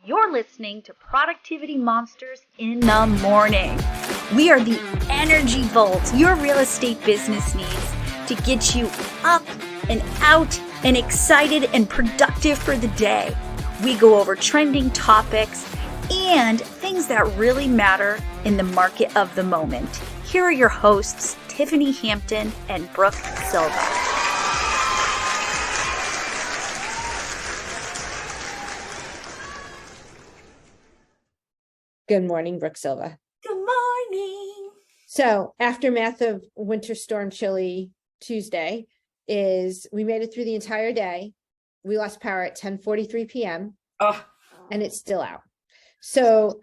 You're listening to Productivity Monsters in the Morning. We are the energy volt your real estate business needs to get you up and out and excited and productive for the day. We go over trending topics and things that really matter in the market of the moment. Here are your hosts, Tiffany Hampton and Brooke Silva. Good morning, Brooke Silva. Good morning. So, aftermath of Winter Storm Chili Tuesday is we made it through the entire day. We lost power at 10:43 p.m. And it's still out. So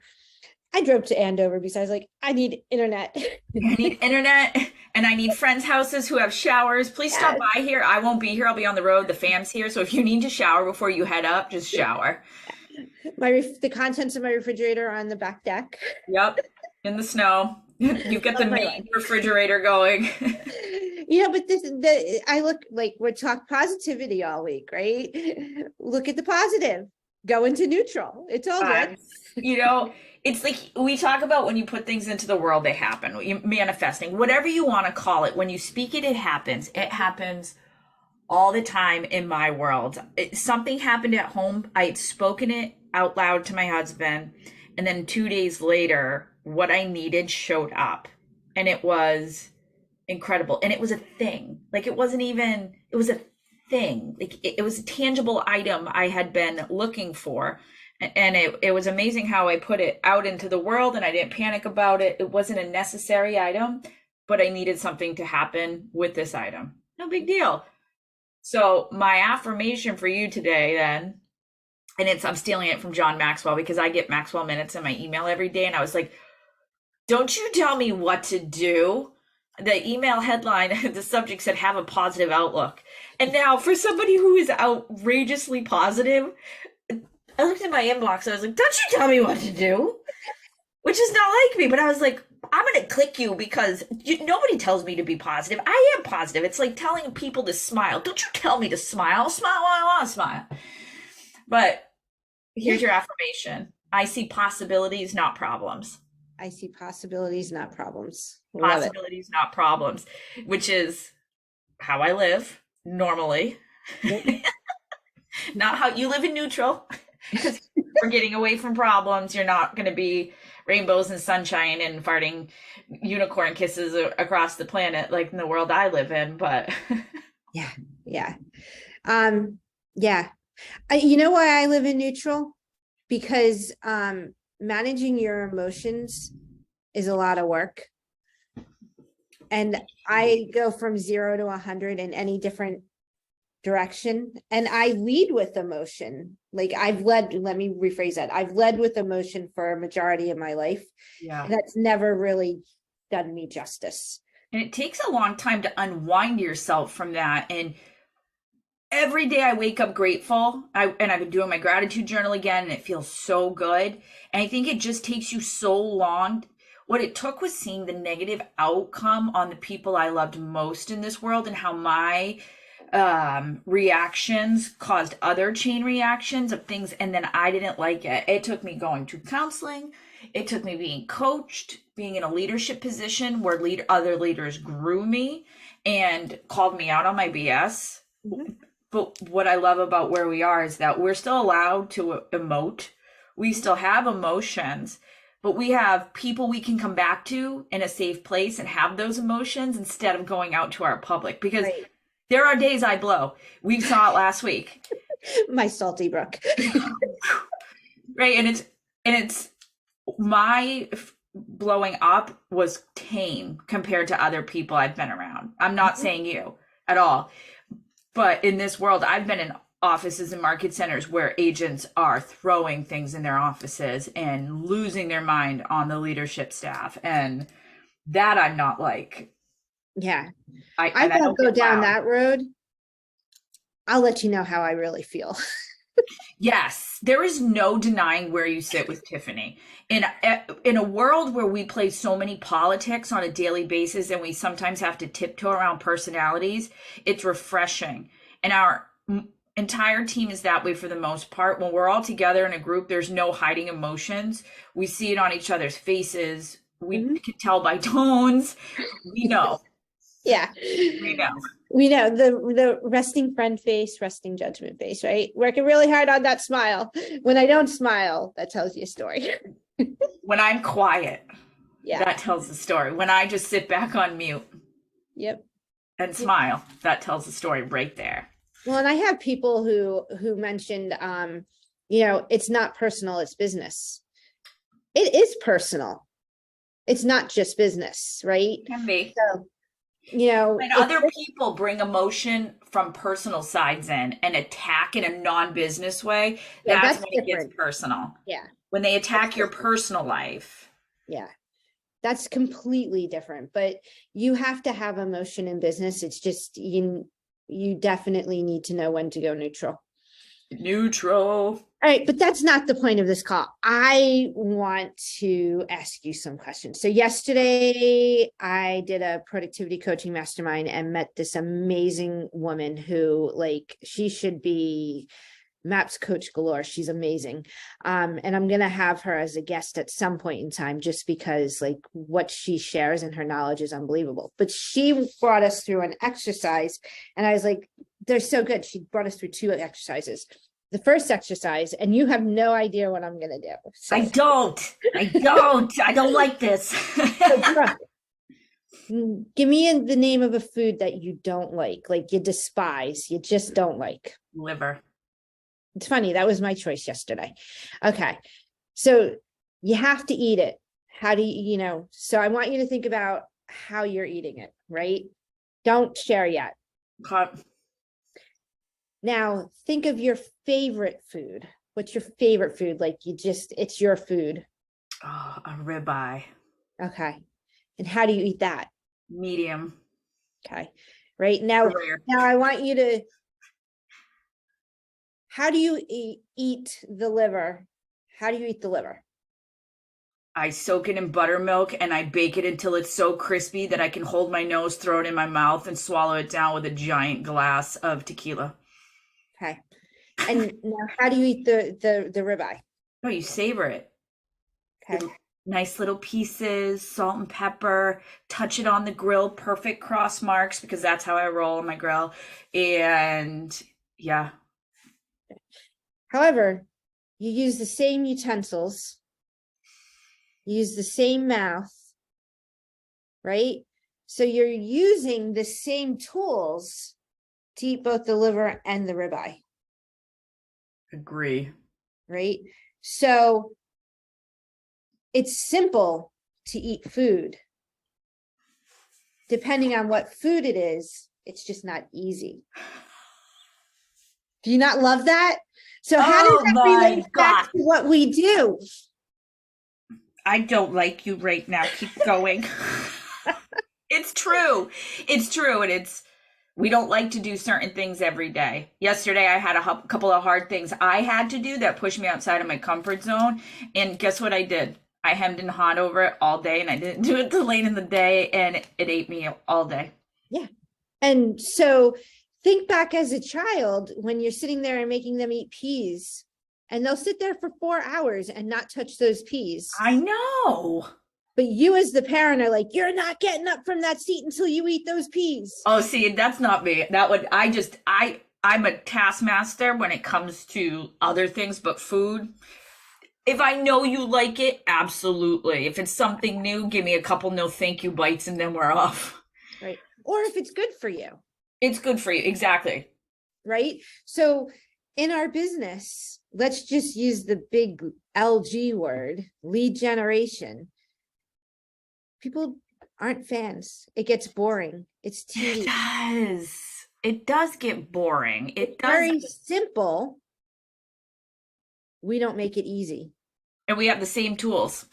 I drove to Andover because I was like, I need internet. I need internet and I need friends' houses who have showers. Please stop by here. I won't be here. I'll be on the road. The fam's here. So if you need to shower before you head up, just shower. The contents of my refrigerator are on the back deck. Yep. In the snow. You've got the main refrigerator going. Yeah, but I look like we're talking positivity all week, right? Look at the positive. Go into neutral. It's all good. It's like we talk about when you put things into the world, they happen. Manifesting, whatever you want to call it. When you speak it, it happens. It happens all the time in my world. Something happened at home. I had spoken it out loud to my husband. And then 2 days later, what I needed showed up. And it was incredible. And it was a thing. Like it was a thing. Like it was a tangible item I had been looking for. And it was amazing how I put it out into the world and I didn't panic about it. It wasn't a necessary item, but I needed something to happen with this item. No big deal. So my affirmation for you today then, and I'm stealing it from John Maxwell because I get Maxwell minutes in my email every day. And I was like, don't you tell me what to do. The email headline, the subject said, have a positive outlook. And now for somebody who is outrageously positive, I looked at my inbox. I was like, don't you tell me what to do, which is not like me. But I was like, I'm going to click you because nobody tells me to be positive. I am positive. It's like telling people to smile. Don't you tell me to smile. I'll smile while I want to smile. But here's your affirmation. I see possibilities, not problems. I see possibilities, not problems. Possibilities, not problems, which is how I live normally. Yep. Not how you live in neutral. Because we're getting away from problems. You're not going to be rainbows and sunshine and farting unicorn kisses across the planet like in the world I live in. But yeah. You know why I live in neutral? Because managing your emotions is a lot of work. And I go from 0 to 100 in any different direction. And I lead with emotion. Like let me rephrase that. I've led with emotion for a majority of my life. Yeah. And that's never really done me justice. And it takes a long time to unwind yourself from that. And every day I wake up grateful. I've been doing my gratitude journal again, and it feels so good. And I think it just takes you so long. What it took was seeing the negative outcome on the people I loved most in this world and how my reactions caused other chain reactions of things. And then I didn't like it. It took me going to counseling. It took me being coached, being in a leadership position where other leaders grew me and called me out on my BS. Mm-hmm. But what I love about where we are is that we're still allowed to emote. We still have emotions, but we have people we can come back to in a safe place and have those emotions instead of going out to our public. Because there are days I blow. We saw it last week. My salty Brooke. Right. And it's my blowing up was tame compared to other people I've been around. I'm not saying you at all. But in this world, I've been in offices and market centers where agents are throwing things in their offices and losing their mind on the leadership staff. And that I'm not like. Yeah. I won't go down that road. I'll let you know how I really feel. Yes, there is no denying where you sit with Tiffany. In a world where we play so many politics on a daily basis and we sometimes have to tiptoe around personalities, it's refreshing. And entire team is that way for the most part. When we're all together in a group, there's no hiding emotions. We see it on each other's faces. We can tell by tones. We know. Yeah. We know. We know the resting friend face, resting judgment face, right? Working really hard on that smile. When I don't smile, that tells you a story. When I'm quiet, Yeah. that tells the story. When I just sit back on mute Yep. and smile, that tells the story right there. Well, and I have people who mentioned, it's not personal, it's business. It is personal. It's not just business, right? Can be. So, when other people bring emotion from personal sides in and attack in a non-business way, that's when it gets personal. Yeah. When they attack your personal life. Yeah. That's completely different, but you have to have emotion in business. It's just, you definitely need to know when to go neutral. Neutral. All right, but that's not the point of this call. I want to ask you some questions. So yesterday I did a productivity coaching mastermind and met this amazing woman who, she should be MAPS coach galore. She's amazing. And I'm going to have her as a guest at some point in time, just because what she shares and her knowledge is unbelievable. But she brought us through an exercise and I was like, they're so good. She brought us through 2 exercises. The first exercise, and you have no idea what I'm going to do. So. I don't like this. Give me the name of a food that you don't like you despise, you just don't like. Liver. It's funny. That was my choice yesterday. Okay. So you have to eat it. How do you, so I want you to think about how you're eating it, right? Don't share yet. Okay. Now think of your favorite food. What's your favorite food? It's your food. Oh, a ribeye. Okay. And how do you eat that? Medium. Okay. Right now I want you to, how do you eat the liver? How do you eat the liver? I soak it in buttermilk and I bake it until it's so crispy that I can hold my nose, throw it in my mouth, and swallow it down with a giant glass of tequila. Okay. And now how do you eat the ribeye? Oh, you savor it. Okay. Nice little pieces, salt and pepper, touch it on the grill, perfect cross marks, because that's how I roll on my grill. And yeah. However, you use the same utensils, you use the same mouth, right? So you're using the same tools to eat both the liver and the ribeye. Agree. Right? So it's simple to eat food. Depending on what food it is, it's just not easy. Do you not love that? So how does that relate back to what we do? I don't like you right now. Keep going. It's true. It's true. And we don't like to do certain things every day. Yesterday, I had a couple of hard things I had to do that pushed me outside of my comfort zone. And guess what I did? I hemmed and hawed over it all day, and I didn't do it till late in the day, and it ate me all day. Yeah. And so think back as a child when you're sitting there and making them eat peas, and they'll sit there for 4 hours and not touch those peas. I know. But you as the parent are like, you're not getting up from that seat until you eat those peas. Oh, see, that's not me. I'm a taskmaster when it comes to other things, but food. If I know you like it, absolutely. If it's something new, give me a couple no thank you bites and then we're off. Right. Or if it's good for you. It's good for you. Exactly. Right. So in our business, let's just use the big LG word, lead generation. People aren't fans. It gets boring. It's tedious. It does get boring. It does. Very simple. We don't make it easy. And we have the same tools.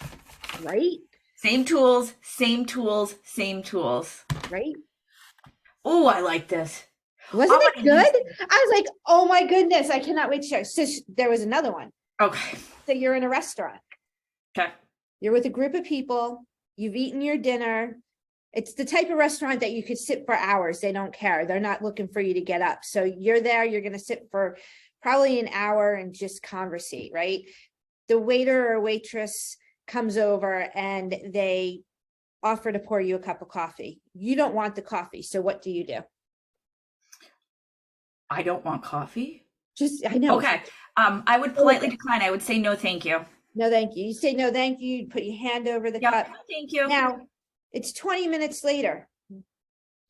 Right? Same tools, same tools, same tools. Right? Oh, I like this. Wasn't it good? I was like, oh my goodness, I cannot wait to share. So there was another one. Okay. So you're in a restaurant. Okay. You're with a group of people. You've eaten your dinner. It's the type of restaurant that you could sit for hours. They don't care. They're not looking for you to get up. So you're there, you're going to sit for probably an hour and just conversate, right? The waiter or waitress comes over and they offer to pour you a cup of coffee. You don't want the coffee. So what do? I don't want coffee. I know. Okay. I would politely decline. I would say no, thank you. No, thank you. You say no, thank you. You put your hand over the cup. Thank you. Now, it's 20 minutes later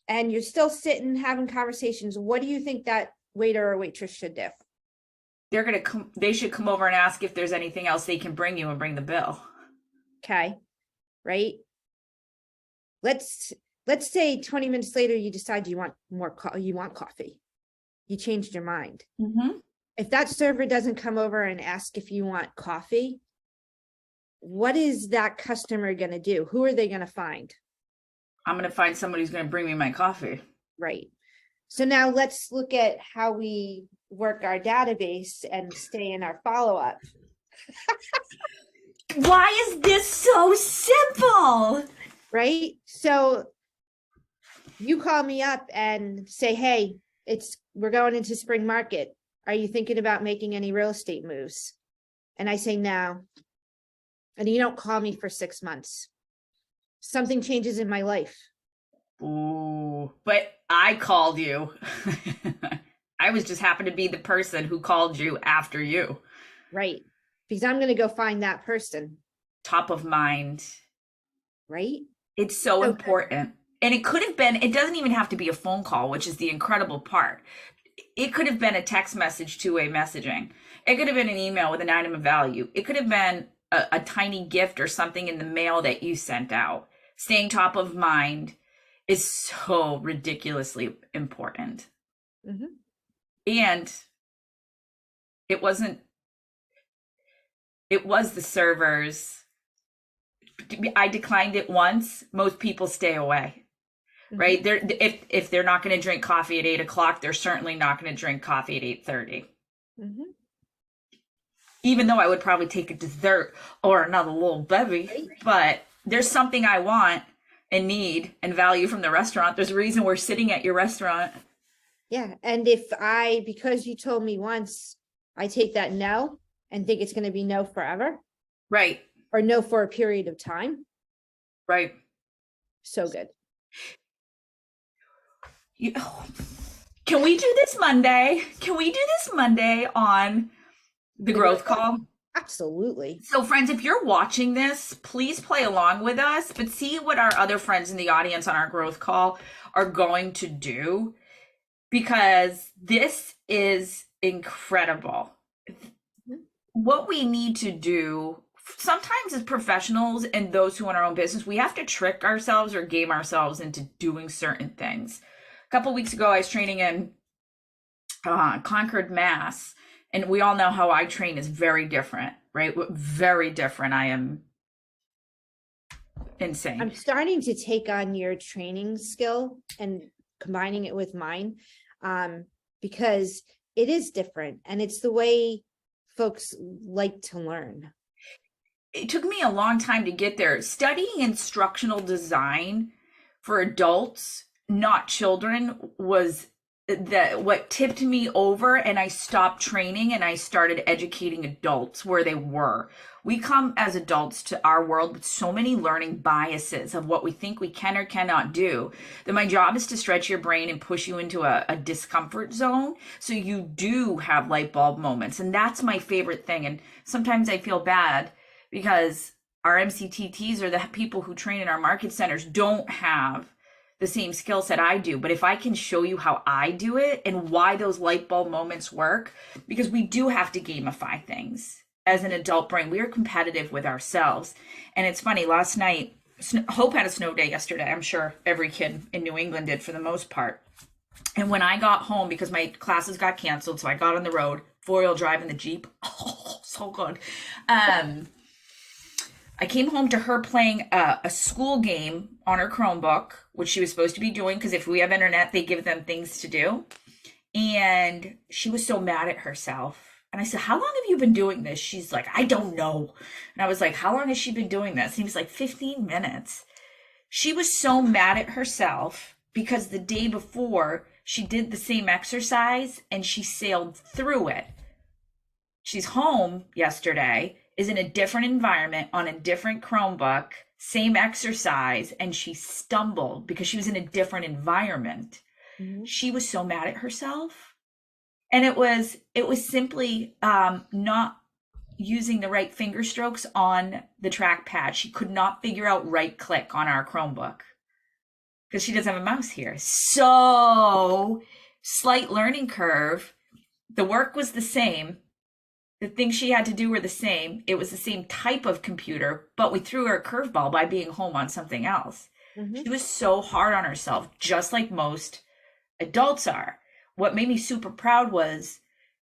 and you're still sitting having conversations. What do you think that waiter or waitress should do? They should come over and ask if there's anything else they can bring you and bring the bill. Okay. Right. Let's say 20 minutes later, you decide you want you want coffee. You changed your mind. Mm-hmm. If that server doesn't come over and ask if you want coffee, what is that customer going to do? Who are they going to find? I'm going to find somebody who's going to bring me my coffee. Right. So now let's look at how we work our database and stay in our follow-up. Why is this so simple? Right. So you call me up and say, hey, we're going into spring market. Are you thinking about making any real estate moves? And I say, no. And you don't call me for 6 months. Something changes in my life. Ooh, but I called you. I was just happened to be the person who called you after you. Right. Because I'm going to go find that person. Top of mind. Right. It's so important. And it could have been, it doesn't even have to be a phone call, which is the incredible part. It could have been a text message, two-way messaging. It could have been an email with an item of value. It could have been a tiny gift or something in the mail that you sent out. Staying top of mind is so ridiculously important. Mm-hmm. And it was the servers. I declined it once. Most people stay away. Mm-hmm. Right? If they're not going to drink coffee at 8 o'clock, they're certainly not going to drink coffee at 8:30. Mm-hmm. Even though I would probably take a dessert or another little bevy, right. But there's something I want and need and value from the restaurant. There's a reason we're sitting at your restaurant. Yeah. And because you told me once, I take that no and think it's going to be no forever. Right. Or no for a period of time. Right. So good. Can we do this Monday? Can we do this Monday on the growth call? Absolutely. So friends, if you're watching this, please play along with us, but see what our other friends in the audience on our growth call are going to do, because this is incredible. What we need to do sometimes as professionals and those who own our own business, we have to trick ourselves or game ourselves into doing certain things. A couple of weeks ago, I was training in Concord, Mass. And we all know how I train is very different, right? Very different. I am insane. I'm starting to take on your training skill and combining it with mine, because it is different and it's the way folks like to learn. It took me a long time to get there. Studying instructional design for adults, not children, was what tipped me over, and I stopped training and I started educating adults where they were. We come as adults to our world with so many learning biases of what we think we can or cannot do, that my job is to stretch your brain and push you into a discomfort zone so you do have light bulb moments. And that's my favorite thing. And sometimes I feel bad because our MCTTs or the people who train in our market centers don't have the same skill set I do. But if I can show you how I do it and why those light bulb moments work, because we do have to gamify things as an adult brain. We are competitive with ourselves. And it's funny, last night, Hope had a snow day yesterday. I'm sure every kid in New England did for the most part. And when I got home, because my classes got canceled, so I got on the road, 4-wheel drive in the Jeep. Oh, so good. I came home to her playing a school game on her Chromebook, which she was supposed to be doing, because if we have internet, they give them things to do. And she was so mad at herself. And I said, how long have you been doing this? She's like, I don't know. And I was like, how long has she been doing this? And he was like, 15 minutes. She was so mad at herself because the day before she did the same exercise and she sailed through it. She's home yesterday, is in a different environment on a different Chromebook, same exercise, and she stumbled because she was in a different environment. Mhm. She was so mad at herself. And it was simply not using the right finger strokes on the trackpad. She could not figure out right click on our Chromebook because she doesn't have a mouse here. So slight learning curve. The work was the same. The things she had to do were the same. It was the same type of computer, but we threw her a curveball by being home on something else. Mhm. She was so hard on herself, just like most adults are. What made me super proud was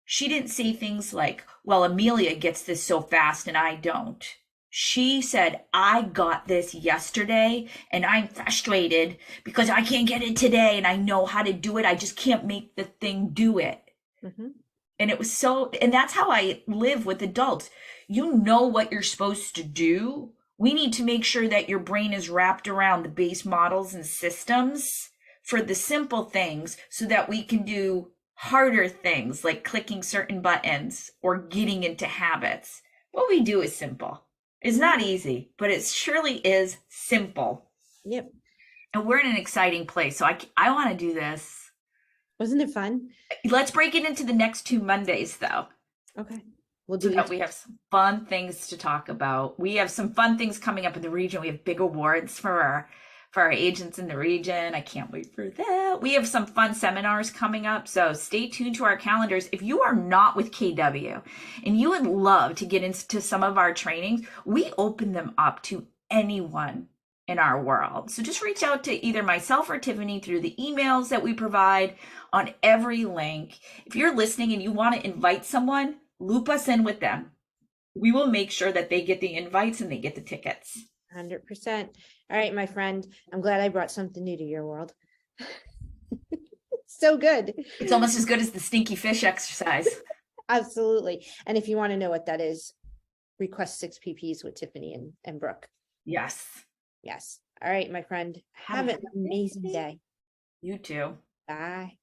she didn't say things like, well, Amelia gets this so fast and I don't. She said, I got this yesterday and I'm frustrated because I can't get it today and I know how to do it. I just can't make the thing do it. Mhm. And it was so, and that's how I live with adults. You know what you're supposed to do. We need to make sure that your brain is wrapped around the base models and systems for the simple things so that we can do harder things like clicking certain buttons or getting into habits. What we do is simple. It's not easy, but it surely is simple. Yep. And we're in an exciting place. So I want to do this. Wasn't it fun? Let's break it into the next 2 Mondays, though. Okay. We'll So do that it. we have some fun things to talk about. We have some fun things coming up in the region. We have big awards for our agents in the region. I can't wait for that. We have some fun seminars coming up. So stay tuned to our calendars. If you are not with KW and you would love to get into some of our trainings, we open them up to anyone in our world. So just reach out to either myself or Tiffany through the emails that we provide on every link. If you're listening and you want to invite someone, loop us in with them. We will make sure that they get the invites and they get the tickets. 100%. All right, my friend. I'm glad I brought something new to your world. So good. It's almost as good as the stinky fish exercise. Absolutely. And if you want to know what that is, request 6 PPs with Tiffany and Brooke. Yes. Yes. All right, my friend. Have an amazing day. You too. Bye.